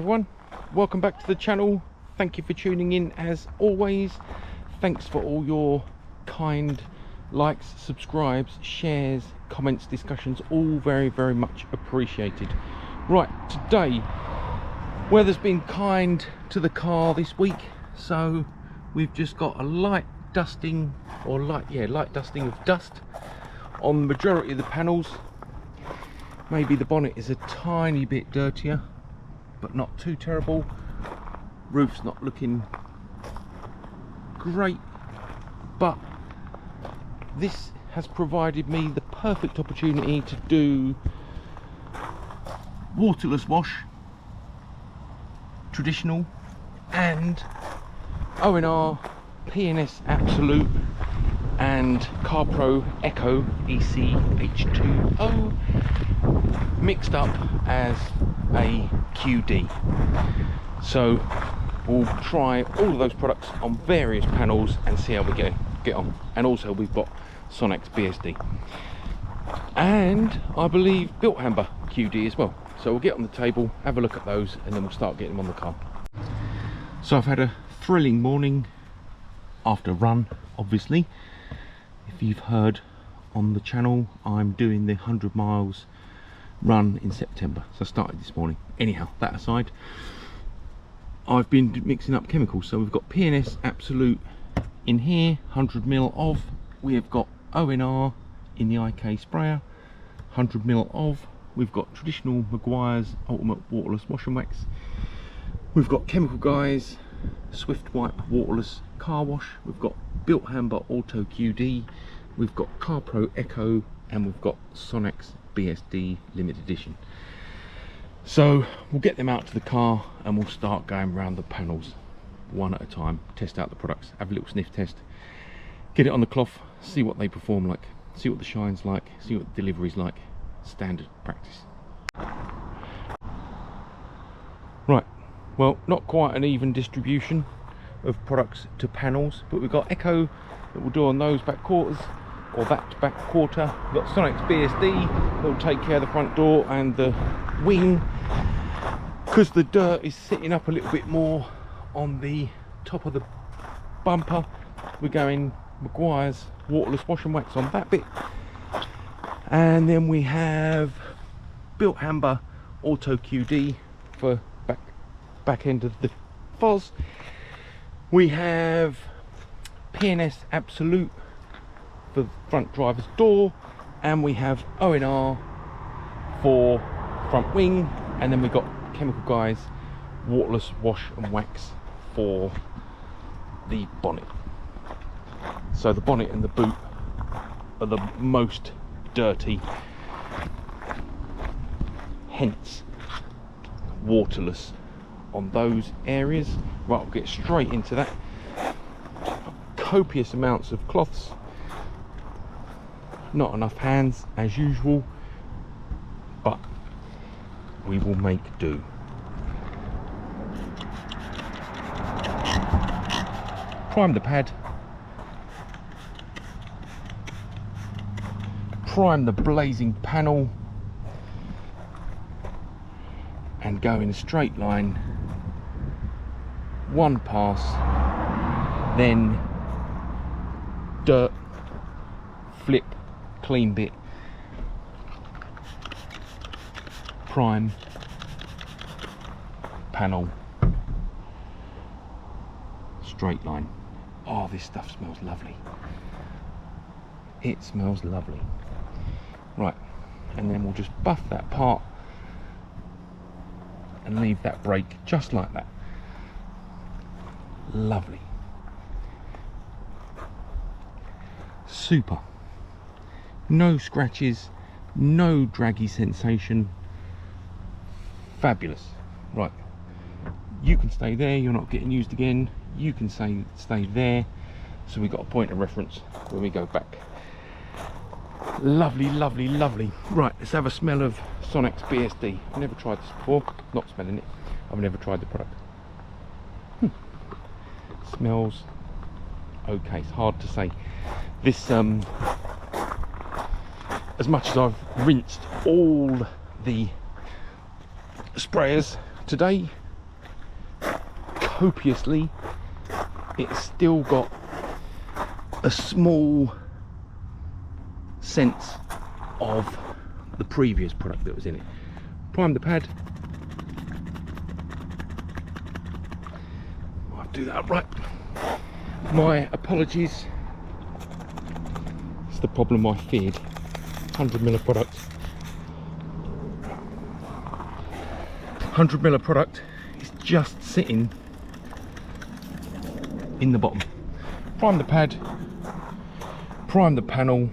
everyone, welcome back to the channel. Thank you for tuning in as always. Thanks for all your kind likes, subscribes, shares, comments, discussions, all very much appreciated. Right, today weather's been kind to the car this week, so we've just got a light dusting of dust on the majority of the panels. Maybe the bonnet is a tiny bit dirtier, but not too terrible. Roof's not looking great, but this has provided me the perfect opportunity to do waterless wash, traditional, and O&R, P&S Absolute, and CarPro Echo ECH2O mixed up as a QD. So we'll try all of those products on various panels and see how we get on. And also we've got Sonax BSD and I believe Built Hamber QD as well. So we'll get on the table, have a look at those, and then we'll start getting them on the car. So I've had a thrilling morning after a run, obviously. If you've heard on the channel, I'm doing the 100 miles run in September, so I started this morning. Anyhow, that aside, I've been mixing up chemicals. So we've got P&S Absolute in here, 100ml of. We have got O&R in the IK sprayer, 100ml of. We've got traditional Maguire's Ultimate Waterless Wash and Wax. We've got Chemical Guys Swift Wipe Waterless Car Wash. We've got Built Hamber Auto QD. We've got CarPro Echo, and we've got Sonax BSD Limited Edition. So we'll get them out to the car and we'll start going around the panels one at a time, test out the products, have a little sniff test, get it on the cloth, see what they perform like, see what the shine's like, see what the delivery's like. Standard practice. Right, well, not quite an even distribution of products to panels, but we've got Echo that we'll do on those back quarters, or that back quarter. We've got Sonax BSD that will take care of the front door and the wing, because the dirt is sitting up a little bit more on the top of the bumper. We're going Maguire's Waterless Wash and Wax on that bit. And then we have Built Hamber Auto QD for back end of the FOS. We have P&S Absolute for the front driver's door, and we have O&R for front wing, and then we've got Chemical Guys Waterless Wash and Wax for the bonnet. So the bonnet and the boot are the most dirty, hence waterless on those areas. Right, we'll get straight into that. Copious amounts of cloths, not enough hands as usual, but we will make do. Prime the pad, prime the blazing panel, and go in a straight line, one pass, then dirt, flip, clean bit, prime, panel, straight line. Oh, this stuff smells lovely. It smells lovely. Right, and then we'll just buff that part and leave that break just like that. Lovely. Super. No scratches, no draggy sensation. Fabulous. Right, you can stay there, you're not getting used again. You can stay there, so we've got a point of reference when we go back. Lovely, lovely, lovely. Right, let's have a smell of Sonax BSD. I've never tried this before, not smelling it. I've never tried the product. Smells okay, it's hard to say. This, as much as I've rinsed all the sprayers today, copiously, it's still got a small sense of the previous product that was in it. Prime the pad. I'll do that upright. My apologies. It's the problem I feared. 100ml of product. 100ml of product is just sitting in the bottom. Prime the pad, prime the panel,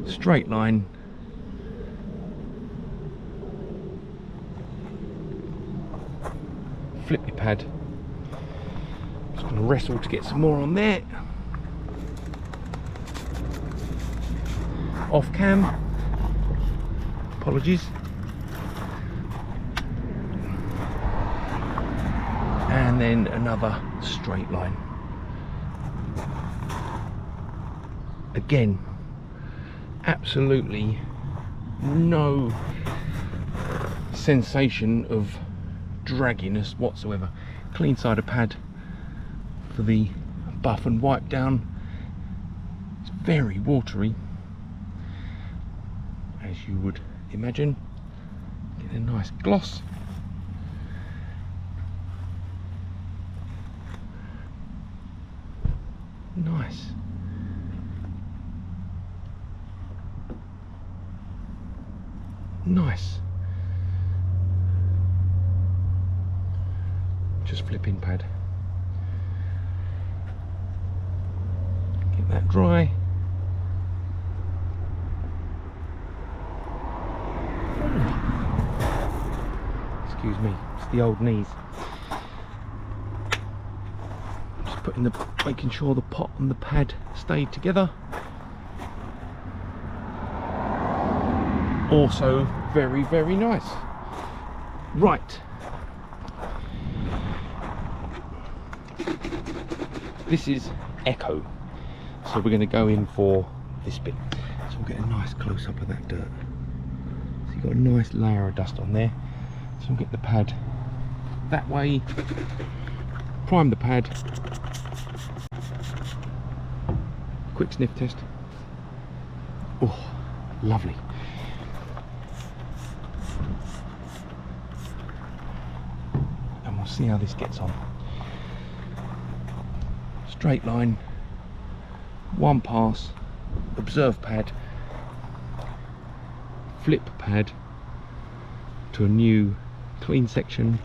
straight line, flip your pad. Just going to wrestle to get some more on there. Off cam, apologies. And then another straight line. Again, absolutely no sensation of dragginess whatsoever. Clean side of pad for the buff and wipe down. It's very watery, as you would imagine. Get a nice gloss. Nice. Nice. Just flipping pad. Get that dry. Excuse me, it's the old knees. Just putting the, making sure the pot and the pad stayed together. Also very, very nice. Right, this is Echo, so we're going to go in for this bit. So we'll get a nice close up of that dirt. So you've got a nice layer of dust on there. So we'll get the pad that way, prime the pad, quick sniff test. Oh, lovely. See how this gets on. Straight line, one pass, observe pad, flip pad to a new clean section,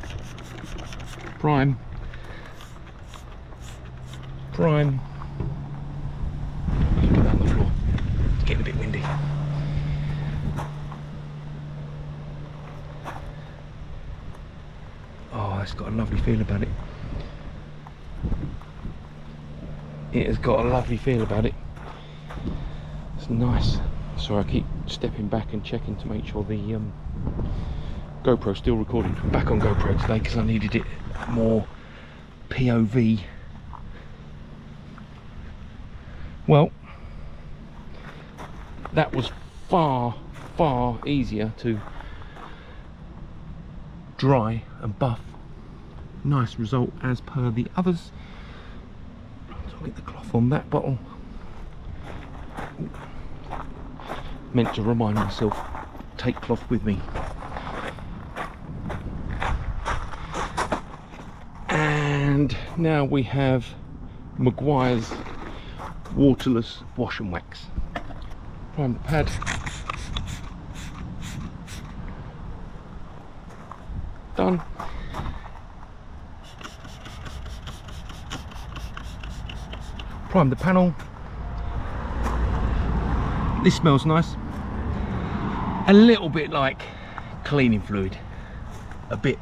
prime, prime. Put that on the floor, it's getting a bit windy. It's got a lovely feel about it. It has got a lovely feel about it. It's nice. So I keep stepping back and checking to make sure the GoPro's still recording. I'm back on GoPro today because I needed it more POV. Well, that was far, far easier to dry and buff. Nice result as per the others. So I'll get the cloth on that bottle. Meant to remind myself, take cloth with me. And now we have Maguire's waterless wash and wax. Prime the pad. Done. Prime the panel. This smells nice. A little bit like cleaning fluid. A bit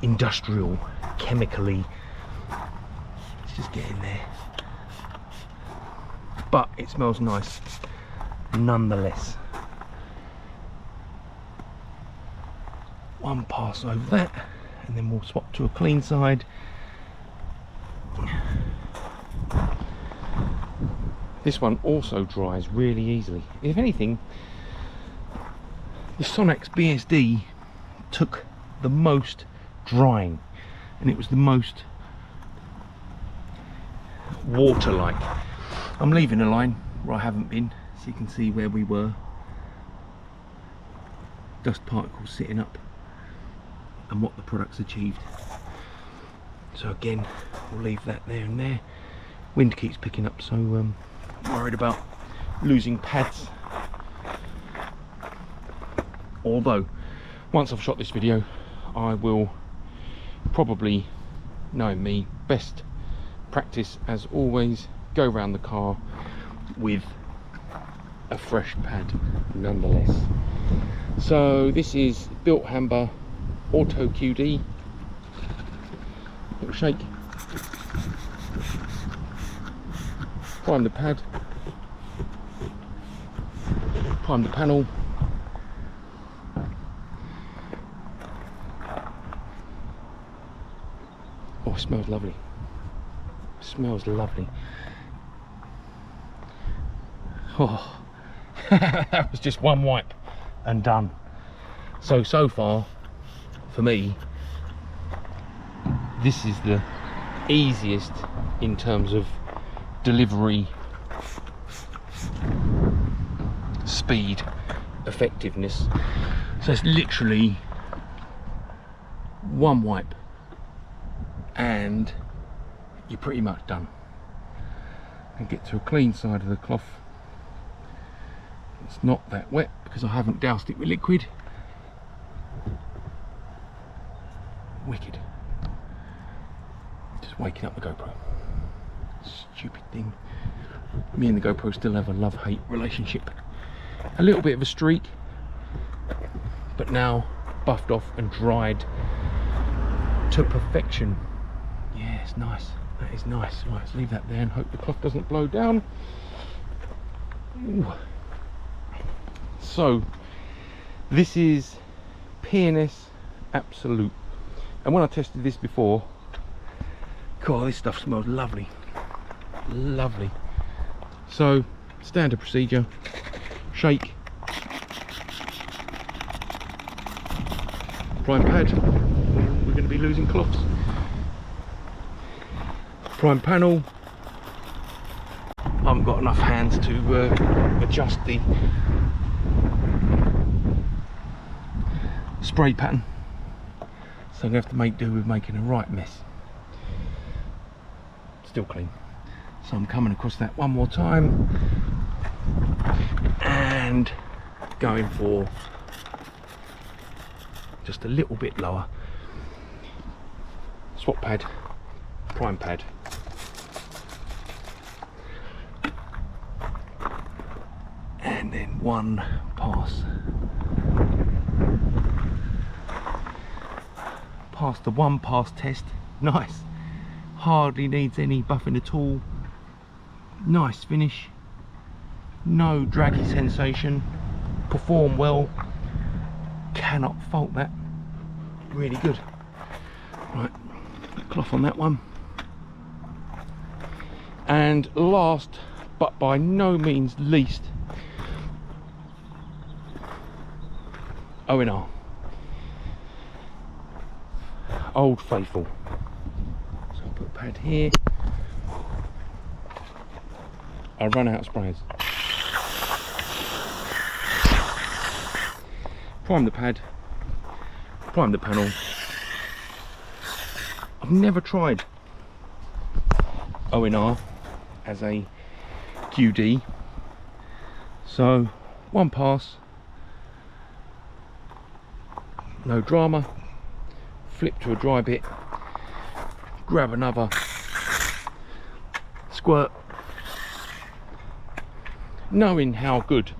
industrial, chemically. Let's just get in there. But it smells nice nonetheless. One pass over that, and then we'll swap to a clean side. This one also dries really easily. If anything, the Sonax BSD took the most drying. and it was the most water-like. I'm leaving a line where I haven't been, so you can see where we were. Dust particles sitting up and what the product's achieved. So again, we'll leave that there and there. Wind keeps picking up, so worried about losing pads. Although, once I've shot this video, I will probably, knowing me, best practice as always, go around the car with a fresh pad nonetheless. So this is Built Hamber Auto QD. Little shake. Prime the pad. Prime the panel. Oh, it smells lovely. It smells lovely. Oh, that was just one wipe and done. So far, for me, this is the easiest in terms of delivery, speed, effectiveness. So it's literally one wipe and you're pretty much done. And get to a clean side of the cloth. It's not that wet because I haven't doused it with liquid. Wicked. Just waking up the GoPro. Stupid thing. Me and the GoPro still have a love-hate relationship. A little bit of a streak, but now buffed off and dried to perfection. Yeah, it's nice. That is nice. Right, let's leave that there and hope the cloth doesn't blow down. Ooh. So this is P&S Absolute, and when I tested this before, God, this stuff smells lovely, lovely. So standard procedure: shake, prime pad. We're going to be losing cloths. Prime panel. I haven't got enough hands to adjust the spray pattern, so I'm going to have to make do with making a right mess. Still clean. So I'm coming across that one more time and going for just a little bit lower. Swap pad, prime pad. And then one pass. Passed the one pass test. Nice. Hardly needs any buffing at all. Nice finish. No draggy sensation. Perform well. Cannot fault that. Really good. Right, cloth on that one. And last but by no means least, O&R. Old Faithful. So I'll put a pad here. I'll run out of sprayers. Prime the pad. Prime the panel. I've never tried O&R as a QD. So one pass. No drama. Flip to a dry bit, grab another squirt. Knowing how good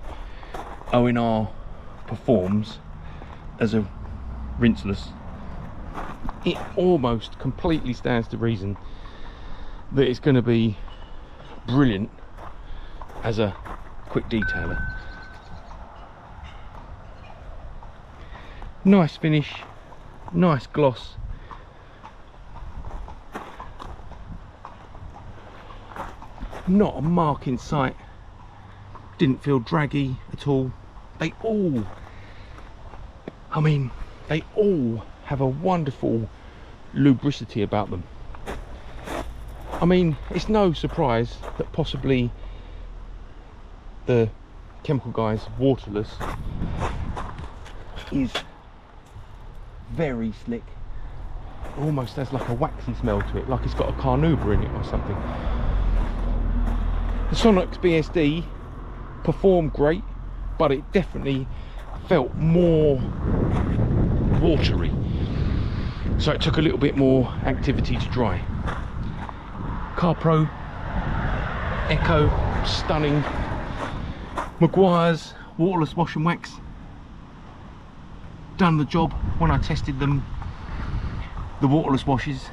O&R performs as a rinseless, it almost completely stands to reason that it's going to be brilliant as a quick detailer. Nice finish. Nice gloss. Not a mark in sight. Didn't feel draggy at all. They all, I mean, they all have a wonderful lubricity about them. I mean, it's no surprise that possibly the Chemical Guys waterless is very slick. Almost has like a waxy smell to it, like it's got a carnauba in it or something. The Sonox BSD performed great, but it definitely felt more watery, so it took a little bit more activity to dry. CarPro Echo, stunning. Meguiar's waterless wash and wax, done the job when I tested them. The waterless washes,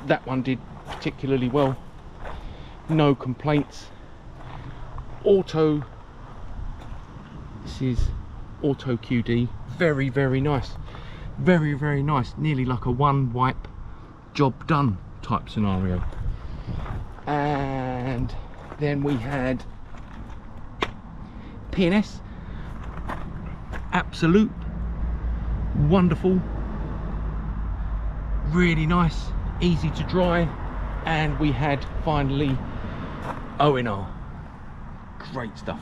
that one did particularly well, no complaints. Auto, this is Auto QD, very, very nice, very, very nice, nearly like a one wipe job done type scenario. And then we had P&S, Absolute, wonderful, really nice, easy to dry. And we had finally ONR, great stuff,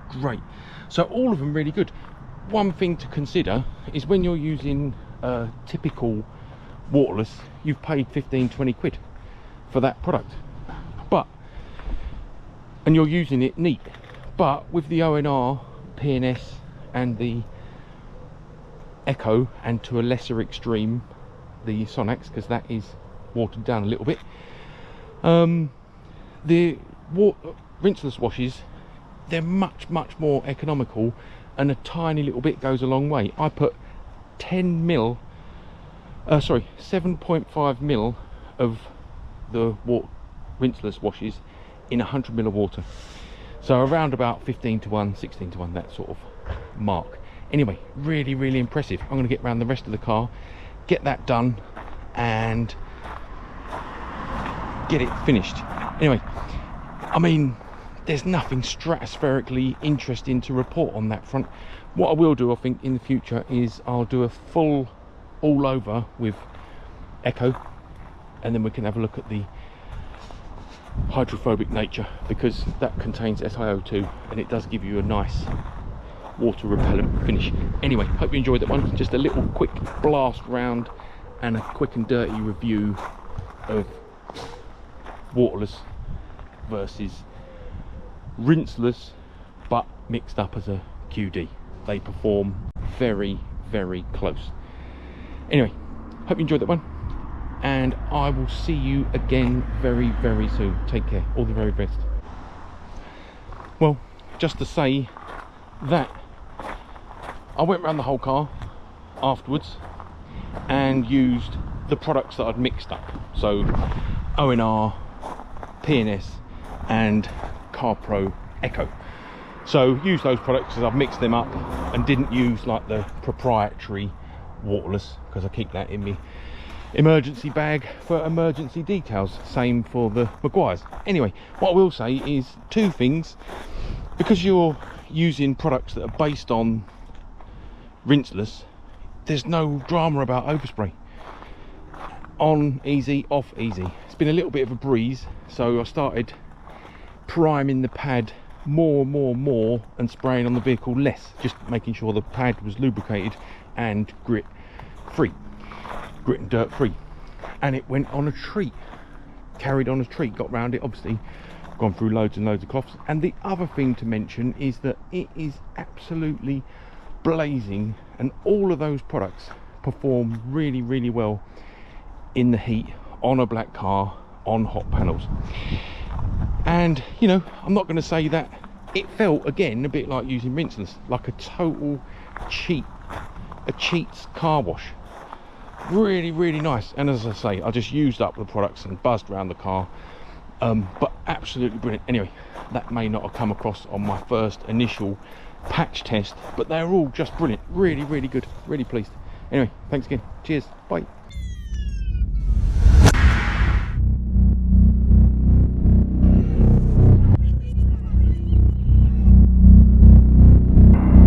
great. So all of them really good. One thing to consider is when you're using a typical waterless, you've paid 15-20 quid for that product, and you're using it neat. But with the ONR, P&S and the Echo, and to a lesser extreme the Sonax, because that is watered down a little bit, the rinseless washes, they're much more economical, and a tiny little bit goes a long way. I put 7.5 mil of the rinseless washes in 100 mil of water, so around about 15 to 1, 16 to 1, that sort of mark. Anyway, really impressive. I'm going to get around the rest of the car, get that done, and get it finished. Anyway, I mean, there's nothing stratospherically interesting to report on that front. What I will do, I think, in the future is I'll do a full all over with Echo, and then we can have a look at the hydrophobic nature, because that contains SiO2 and it does give you a nice water repellent finish. Anyway, hope you enjoyed that one. Just a little quick blast round and a quick and dirty review of waterless versus rinseless, but mixed up as a QD. They perform very close. Anyway, hope you enjoyed that one, and I will see you again very soon. Take care, all the very best. Well, just to say that I went around the whole car afterwards and used the products that I'd mixed up, so ONR, P&S and CarPro Echo. So use those products as I've mixed them up, and didn't use like the proprietary waterless, because I keep that in me emergency bag for emergency details. Same for the Meguiar's. Anyway, what I will say is two things: because you're using products that are based on rinseless, there's no drama about overspray. On easy, off easy. It's been a little bit of a breeze, so I started priming the pad more and spraying on the vehicle less, just making sure the pad was lubricated and grit and dirt free. And it went on a treat, carried on a treat, got round it, obviously gone through loads and loads of cloths. And the other thing to mention is that it is absolutely blazing, and all of those products perform really well in the heat on a black car on hot panels. And you know, I'm not going to say that it felt again a bit like using rinseless, like a total cheat's car wash. Really nice. And as I say, I just used up the products and buzzed around the car, but absolutely brilliant. Anyway, that may not have come across on my first initial patch test, but they're all just brilliant, really good, really pleased. Anyway, thanks again, cheers, bye.